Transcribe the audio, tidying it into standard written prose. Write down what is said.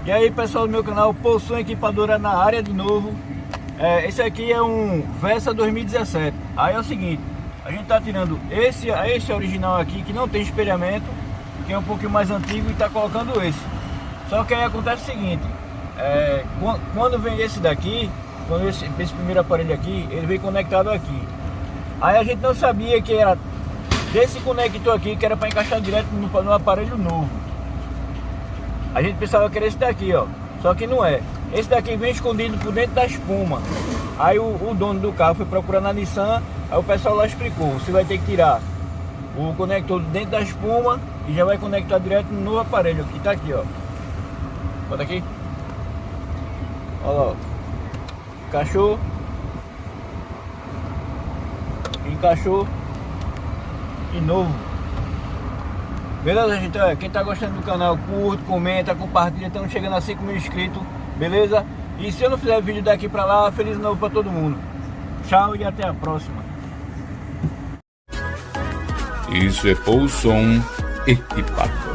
E aí pessoal do meu canal, Poção Equipadora na área de novo. Esse aqui é um Versa 2017. Aí é o seguinte, a gente tá tirando esse original aqui, que não tem espelhamento, que é um pouquinho mais antigo, e tá colocando esse. Só que aí acontece o seguinte, quando vem esse daqui, quando esse primeiro aparelho aqui, ele vem conectado aqui. Aí a gente não sabia que era desse conector aqui, que era para encaixar direto no aparelho novo. A gente pensava que era esse daqui, ó. Só que não é. Esse daqui vem escondido por dentro da espuma. Aí o dono do carro foi procurar na Nissan. Aí o pessoal lá explicou: você vai ter que tirar o conector dentro da espuma e já vai conectar direto no novo aparelho. Que tá aqui, ó. Bota aqui. Olha lá, ó. Encaixou de novo. Beleza, gente? Quem tá gostando do canal, curte, comenta, compartilha. Estamos chegando a 5 mil inscritos, beleza? E se eu não fizer vídeo daqui pra lá, feliz novo pra todo mundo. Tchau e até a próxima. Isso é Poção Equipadora.